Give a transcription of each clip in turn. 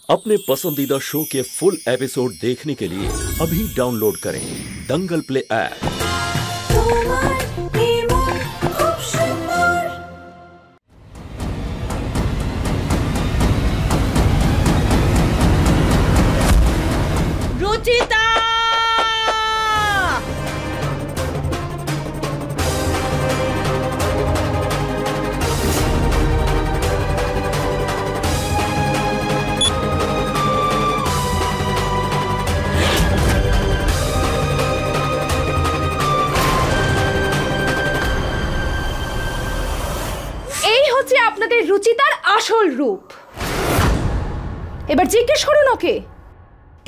अपने पसंदीदा शो के फुल एपिसोड देखने के लिए अभी डाउनलोड करें दंगल प्ले ऐप। रुचिता আপনাদের রুচিতার আসল রূপ। এবার জিজ্ঞেস করুন ওকে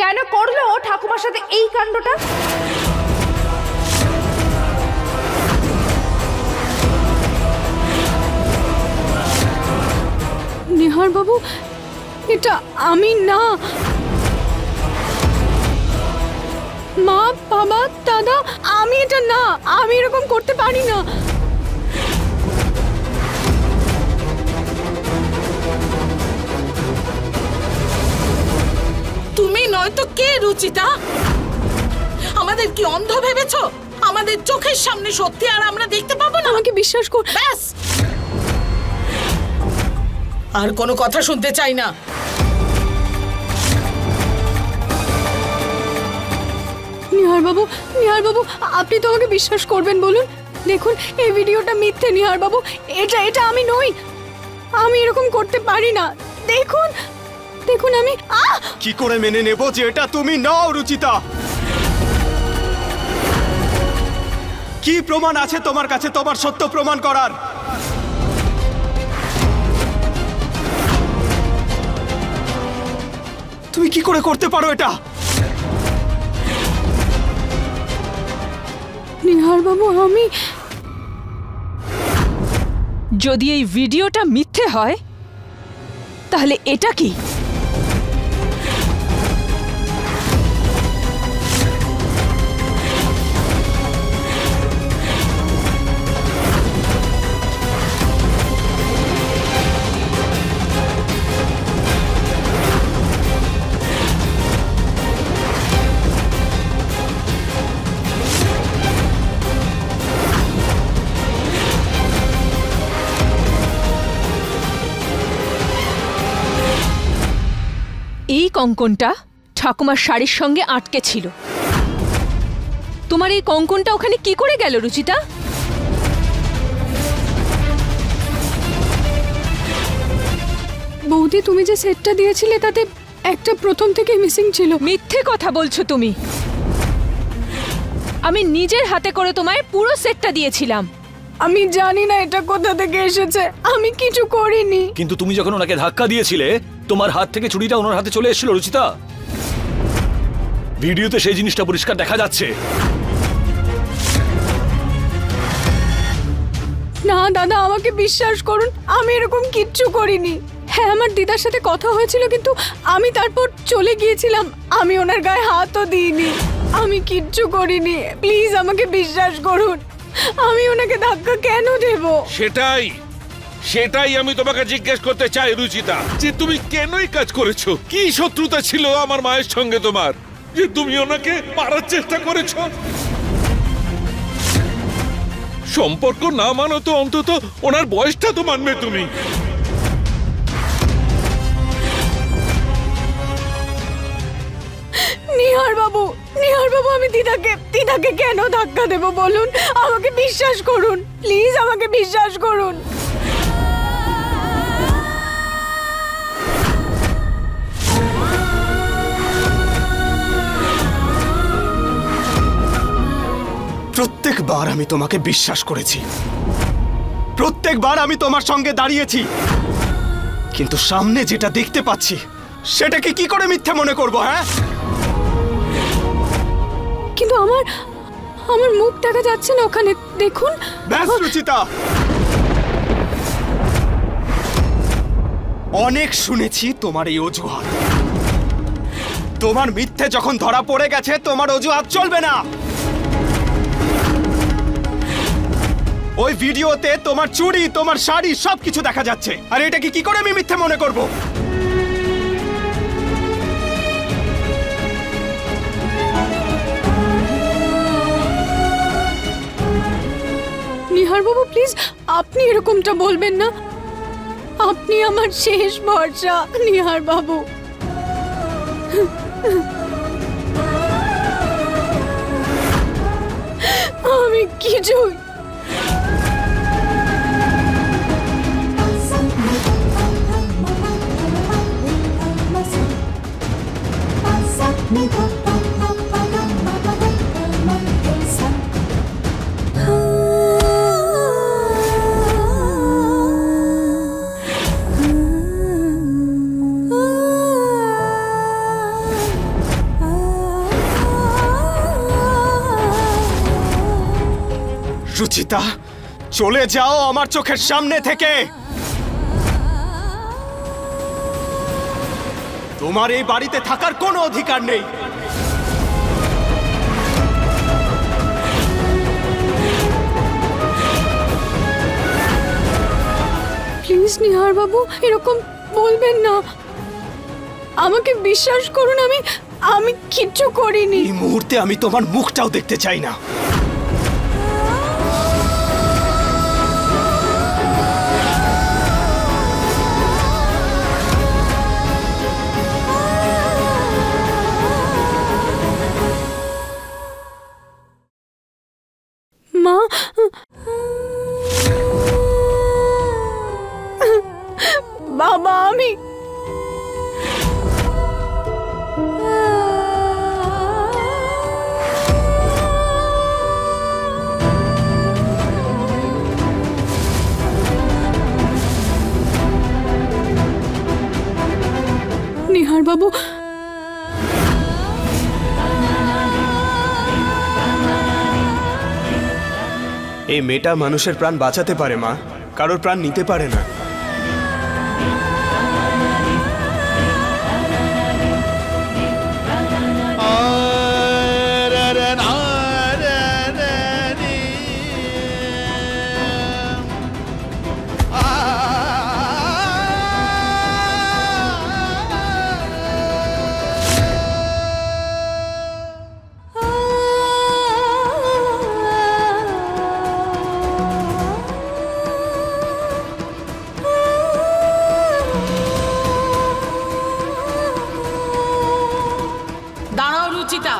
কেন করলো ঠাকুমার সাথে এই কাণ্ডটা। নিহার বাবু, এটা আমি না। মা, বাবা, দাদা, আমি এটা না। আমি এরকম করতে পারি না। তুমি নয়তো কে রুচিতা? আমাদের কি অন্ধ ভেবেছো? আমাদের চোখের সামনে সত্যি আর আমরা দেখতে পাবো না? আমাকে বিশ্বাস কর। ব্যাস, আর কোনো কথা শুনতে চাই না। নিহার বাবু, আপনি তো আমাকে বিশ্বাস করবেন বলুন। দেখুন, এই ভিডিওটা মিথ্যে নিহার বাবু। এটা আমি নই। আমি এরকম করতে পারি না। দেখুন আমি কি করে মেনে নেব যে এটা তুমি নও রুচিতা? কি প্রমাণ আছে তোমার কাছে তোমার সত্য প্রমাণ করার? তুমি কি করে করতে পারো এটা? নিহার বাবু, আমি যদি এই ভিডিওটা মিথ্যে হয় তাহলে এটা কি? এই কঙ্কনটা ঠাকুমার শাড়ির সঙ্গে আটকে ছিল। তোমার এই কঙ্কনটা ওখানে কি করে গেল রুচিতা? বৌদি, তুমি যে সেটটা দিয়েছিলে তাতে একটা প্রথম থেকে মিসিং ছিল। মিথ্যে কথা বলছো তুমি। আমি নিজের হাতে করে তোমায় পুরো সেটটা দিয়েছিলাম। আমি জানি না এটা কোথা থেকে এসেছে। আমি কিছু করিনি। কিন্তু তুমি যখন ওনাকে ধাক্কা দিয়েছিলে তোমার হাত থেকে ছুরিটা ওনার হাতে চলে এসেছিল রুচিতা। ভিডিওতে সেই জিনিসটা পরিষ্কার দেখা যাচ্ছে। না দাদা, আমাকে বিশ্বাস করুন, আমি এরকম কিচ্ছু করিনি। হ্যাঁ, আমার দিদার সাথে কথা হয়েছিল, কিন্তু আমি তারপর চলে গিয়েছিলাম। আমি ওনার গায়ে হাতও দিইনি। আমি কিচ্ছু করিনি। প্লিজ আমাকে বিশ্বাস করুন। আমি ওনাকে ধাক্কা কেন দেব? সেটাই আমি তোমাকে জিজ্ঞেস করতে চাই রুচিতা, যে তুমি কেনই কাজ করেছো? কি শত্রুতা ছিল আমার মায়ের সঙ্গে তোমার যে তুমি ওনাকে মারার চেষ্টা করেছো? সম্পর্ক না মানো তো অন্তত ওনার বয়সটা তো মানবে তুমি। নিহার বাবু, আমি দিদাকে কেন ধাক্কা দেব বলুন? আমাকে বিশ্বাস করুন, প্লিজ আমাকে বিশ্বাস করুন। প্রত্যেকবার আমি তোমাকে বিশ্বাস করেছি, প্রত্যেকবার আমি তোমার সঙ্গে দাঁড়িয়েছি, কিন্তু সামনে যেটা দেখতে পাচ্ছি সেটাকে কি করে মিথ্যে মনে করব? হ্যাঁ, কিন্তু আমার মুখ দেখা যাচ্ছে না ওখানে। দেখুন। ব্যাস রুচিতা, অনেক শুনেছি তোমার এই অজুহাত। তোমার মিথ্যে যখন ধরা পড়ে গেছে তোমার অজুহাত চলবে না। ওই ভিডিওতে তোমার চুড়ি, তোমার শাড়ি সবকিছু দেখা যাচ্ছে। আর এটাকে কি করে আমি মিথ্যে মনে করব? নিহার বাবু প্লিজ আপনি এরকমটা বলবেন না। আপনি আমার শেষ ভরসা নিহার বাবু। আমি কিছু রুচিতা, চলে যাও আমার চোখের সামনে থেকে। তোমার এই বাড়িতে থাকার কোনো অধিকার নেই। প্লিজ নিহার বাবু এরকম বলবেন না, আমাকে বিশ্বাস করুন, আমি কিচ্ছু করিনি। এই মুহূর্তে আমি তোমার মুখটাও দেখতে চাই না। মা, বাবা, আমি নিহার বাবু এই মেয়েটা মানুষের প্রাণ বাঁচাতে পারে মা, কারোর প্রাণ নিতে পারে না। দাঁড়াও রুচিতা,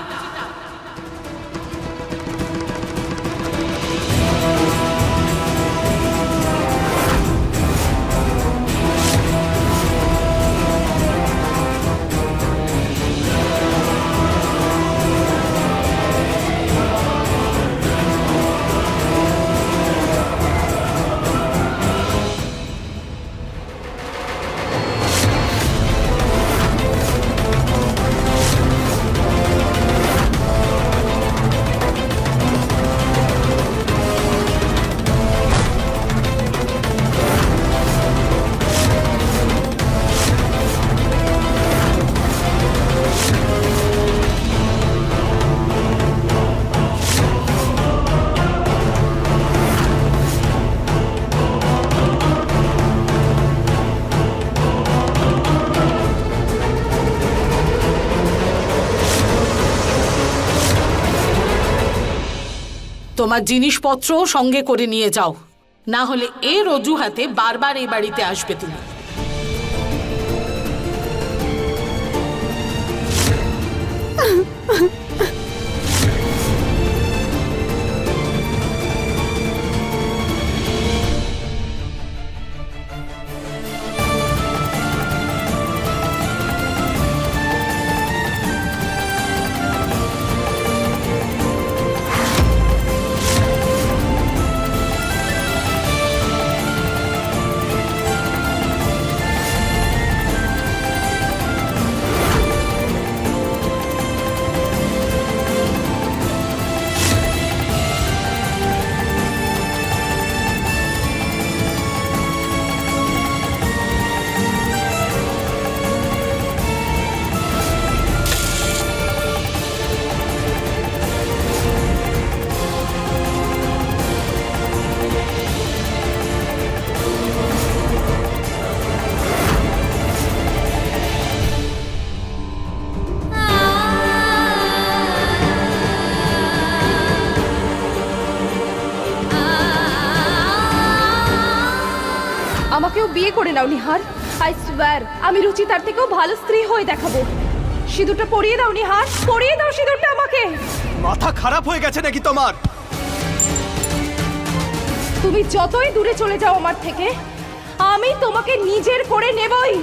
তোমার জিনিসপত্র সঙ্গে করে নিয়ে যাও, না হলে এর অজুহাতে বারবার এই বাড়িতে আসবে তুমি। করে নাও নিহার। আই সোয়্যার আমি রুচিতার থেকেও ভালো স্ত্রী হয়ে দেখাবো। সিঁদুরটা পরিয়ে দাও নিহার, পরিয়ে দাও সিঁদুরটা আমাকে। মাথা খারাপ হয়ে গেছে নাকি তোমার? তুমি যতই দূরে চলে যাও আমার থেকে, আমি তোমাকে নিজের করে নেবই।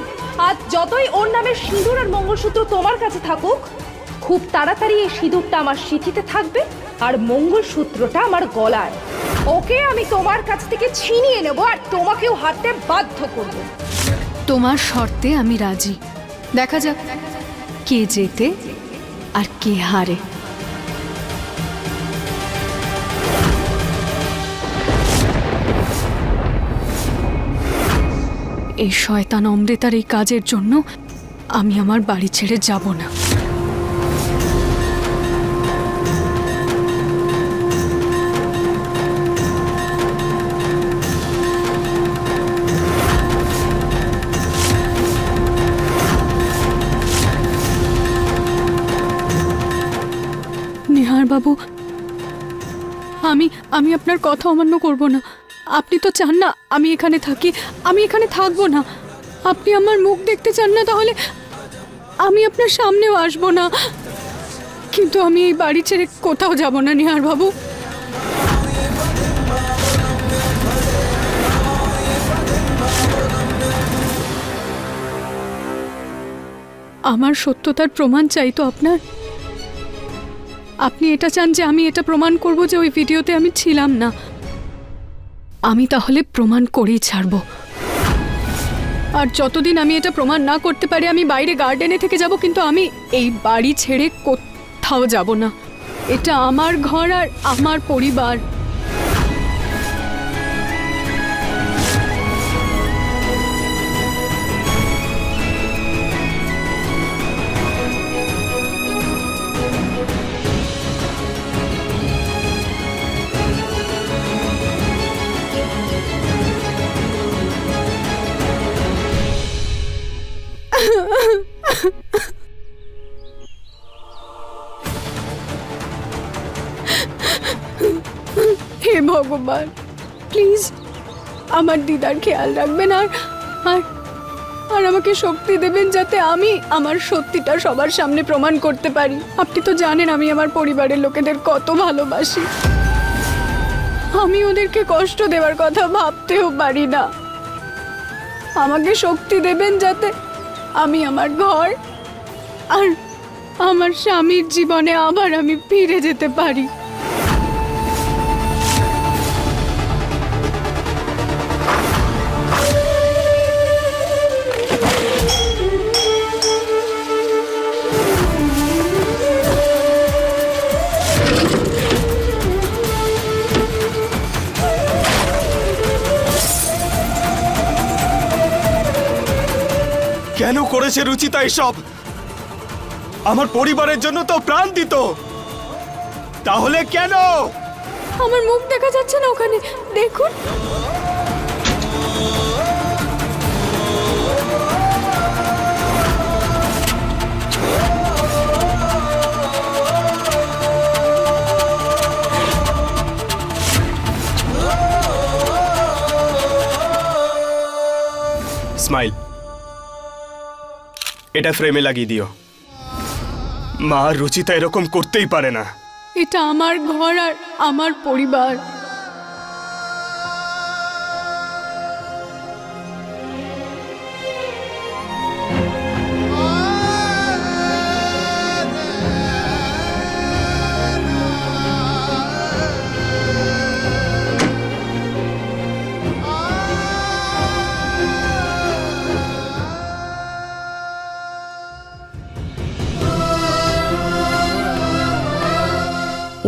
আর যতই ওর নামের সিঁদুর আর মঙ্গলসূত্র তোমার কাছে থাকুক, খুব তাড়াতাড়ি এই সিঁদুরটা আমার সিঁথিতে থাকবে আর মঙ্গলসূত্রটা আমার গলায়। ওকে আমি তোমার কাছ থেকে ছিনিয়ে নেব আর তোমাকেও হাঁটতে বাধ্য করব। তোমার শর্তে আমি রাজি। দেখা যাক কে জেতে আর কে হারে। এই শয়তান অমৃতার এই কাজের জন্য আমি আমার বাড়ি ছেড়ে যাব না। নিহার বাবু, আমি আপনার কথা অমান্য করব না। আপনি তো চান না আমি এখানে থাকি, আমি এখানে থাকবো না। আপনি আমার মুখ দেখতে চান না, তাহলে আমি আপনার সামনেও আসবো না। কিন্তু আমি এই বাড়ি ছেড়ে কোথাও যাব না নিহার বাবু। আমার সত্যতার প্রমাণ চাই তো আপনার? আপনি এটা চান যে আমি এটা প্রমাণ করব যে ওই ভিডিওতে আমি ছিলাম না? আমি তাহলে প্রমাণ করেই ছাড়ব। আর যতদিন আমি এটা প্রমাণ না করতে পারি আমি বাইরে গার্ডেনে থেকে যাব, কিন্তু আমি এই বাড়ি ছেড়ে কোথাও যাব না। এটা আমার ঘর আর আমার পরিবার। হে ভগবান, প্লিজ আমার দিদার খেয়াল রাখবেন আর আমাকে শক্তি দেবেন যাতে আমি আমার সত্যিটা সবার সামনে প্রমাণ করতে পারি। আপনি তো জানেন আমি আমার পরিবারের লোকেদের কত ভালোবাসি। আমি ওদেরকে কষ্ট দেওয়ার কথা ভাবতেও পারি না। আমাকে শক্তি দেবেন যাতে আমি আমার ঘর আর আমার স্বামীর জীবনে আবার আমি ফিরে যেতে পারি। কেন করেছে রুচিতা এসব? আমার পরিবারের জন্য তো প্রাণ দিত, তাহলে কেন? আমার মুখ দেখা যাচ্ছে না ওখানে, দেখুন। স্মাইল, এটা ফ্রেমে লাগিয়ে দিও। মা, রুচিতা এরকম করতেই পারে না। এটা আমার ঘর আর আমার পরিবার।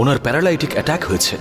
ওনার প্যারালাইটিক অ্যাটাক হয়েছে।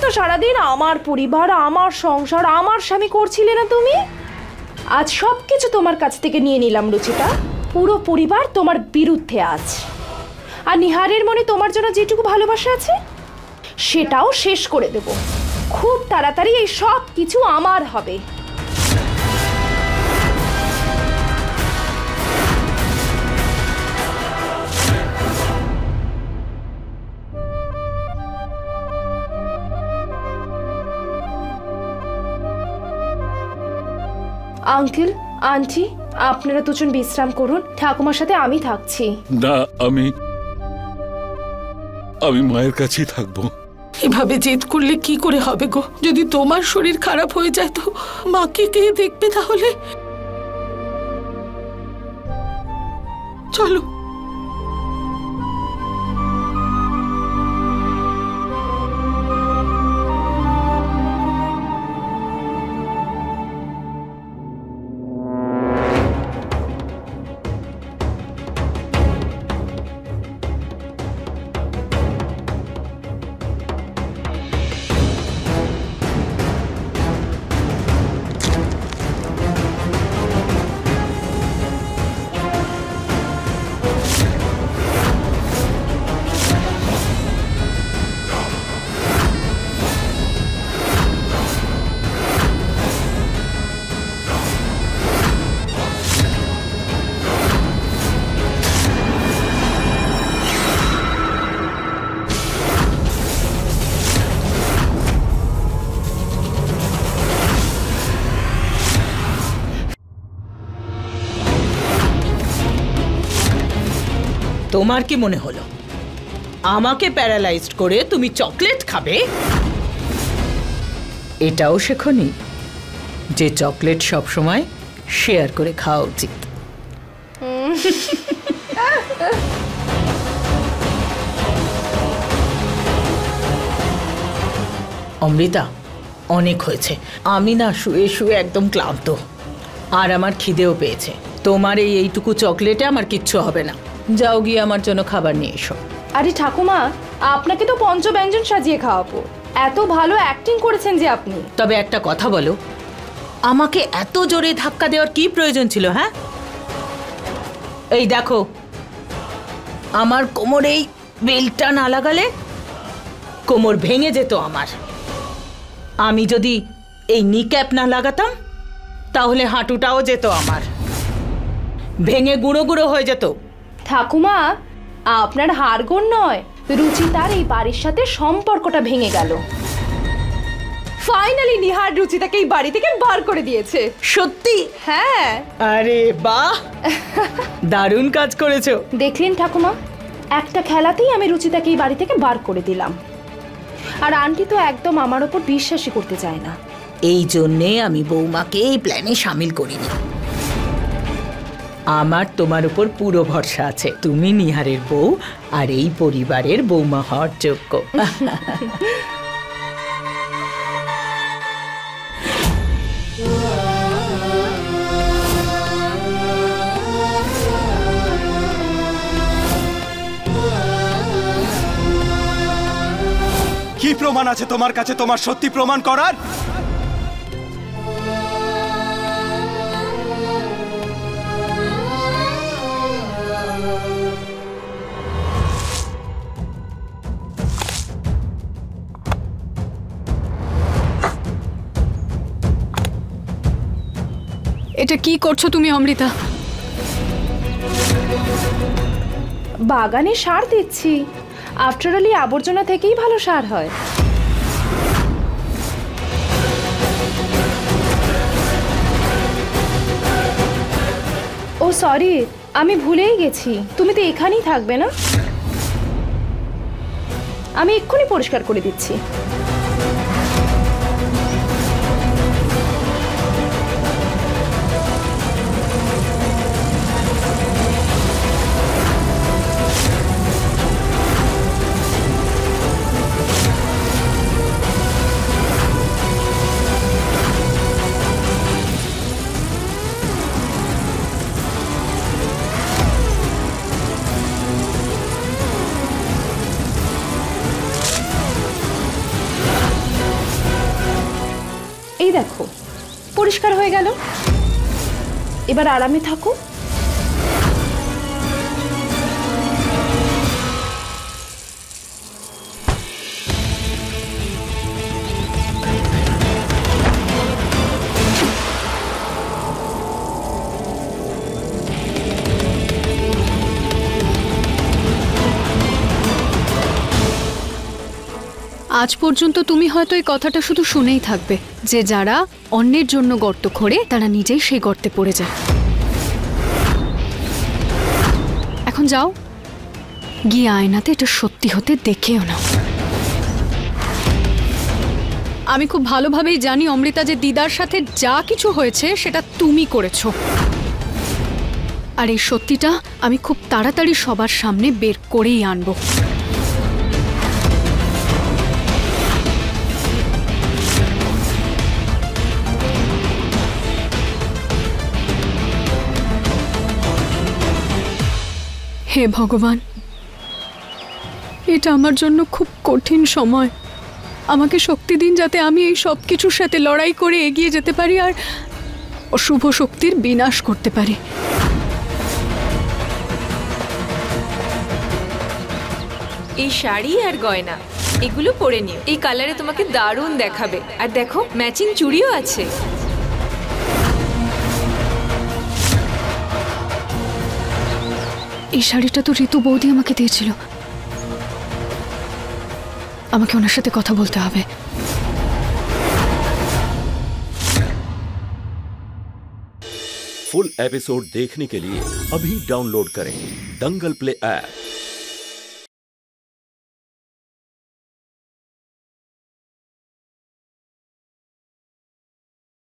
তো সারাদিন আমার পরিবার, আমার সংসার, আমার স্বামী করছিলে না তুমি? আজ সবকিছু তোমার কাছ থেকে নিয়ে নিলাম রুচিতা। পুরো পরিবার তোমার বিরুদ্ধে আজ। আর নিহারের মনে তোমার জন্য যেটুকু ভালোবাসা আছে সেটাও শেষ করে দেব। খুব তাড়াতাড়ি এই সব কিছু আমার হবে। আঙ্কেল, আন্টি, আপনারা দুজন বিশ্রাম করুন। ঠাকুমার সাথে আমি থাকছি। না, আমি মায়ের কাছেই থাকবো। এভাবে জেদ করলে কি করে হবে গো? যদি তোমার শরীর খারাপ হয়ে যায় তো মাকে কে দেখবে তাহলে? চলো। তোমার কি মনে হলো আমাকে প্যারালাইজড করে তুমি চকলেট খাবে? এটাও শেখনি যে চকলেট সব সময় শেয়ার করে খাওয়া উচিত। অমৃতা, অনেক হয়েছে। আমি না শুয়ে শুয়ে একদম ক্লান্ত, আর আমার খিদেও পেয়েছে। তোমার এইটুকু চকলেটে আমার কিচ্ছু হবে না। যাও গিয়ে আমার জন্য খাবার নিয়ে এসো। আরে ঠাকুমা, আপনাকে তো পঞ্চব্যঞ্জন সাজিয়ে খাওয়াবো। এত ভালো অ্যাক্টিং করেছেন যে আপনি। তবে একটা কথা বলো, আমাকে এত জোরে ধাক্কা দেওয়ার কি প্রয়োজন ছিল? হ্যাঁ, এই দেখো, আমার কোমরে এই বেল্টটা না লাগালে কোমর ভেঙে যেত আমার। আমি যদি এই নি ক্যাপ না লাগাতাম তাহলে হাঁটুটাও যেত আমার, ভেঙে গুঁড়ো গুঁড়ো হয়ে যেত। ঠাকুমা, আপনার হাড়গোড় নয়, রুচিতার এই বাড়ির সাথে সম্পর্কটা ভেঙে গেল। ফাইনালি নিহার রুচিতাকে এই বাড়ি থেকে বার করে দিয়েছে। সত্যি? হ্যাঁ। আরে বাহ, দারুণ কাজ করেছো। দেখলেন ঠাকুমা, একটা খেলাতেই আমি রুচিতাকে এই বাড়ি থেকে বার করে দিলাম। আর আন্টি তো একদম আমার ওপর বিশ্বাসই করতে চায় না। এই জন্যে আমি বৌমাকে এই প্ল্যানে সামিল করিনি। আমার তোমার উপর পুরো ভরসা আছে। তুমি নিহারের বউ আর এই পরিবারের বৌমা হওয়ার যোগ্য। কি প্রমাণ আছে তোমার কাছে তোমার সত্যি প্রমাণ করার? এটা কি করছো তুমি অমৃতা? বাগানে সার দিচ্ছি। আফটার অল আবর্জনা থেকেই ভালো সার হয়। ও সরি, আমি ভুলেই গেছি। তুমি তো এখানেই থাকবে না? আমি এক্ষুনি পরিষ্কার করে দিচ্ছি। এই দেখো পরিষ্কার হয়ে গেল, এবার আরামে থাকো। আজ পর্যন্ত তুমি হয়তো এই কথাটা শুধু শুনেই থাকবে যে যারা অন্যের জন্য গর্ত খোঁড়ে তারা নিজেই সেই গর্তে পড়ে যায়। এখন যাও, গিয়ে আয়নাতে এটা সত্যি হতে দেখেও নাও। আমি খুব ভালোভাবেই জানি অমৃতা যে দিদার সাথে যা কিছু হয়েছে সেটা তুমি করেছো, আর এই সত্যিটা আমি খুব তাড়াতাড়ি সবার সামনে বের করেই আনবো। হে ভগবান, এটা আমার জন্য খুব কঠিন সময়। আমাকে শক্তি দিন যাতে আমি এই সব কিছুর সাথে লড়াই করে এগিয়ে যেতে পারি আর অশুভ শক্তির বিনাশ করতে পারি। এই শাড়ি আর গয়না এগুলো পরে নিও, এই কালারে তোমাকে দারুণ দেখাবে। আর দেখো ম্যাচিং চুড়িও আছে। এই শাড়িটা তো ঋতু বৌদি আমাকে দিয়েছিল, আমাকে ওনার সাথে কথা বলতে হবে। फुल एपिसोड देखने के लिए अभी डाउनलोड करें दंगल प्ले ऐप।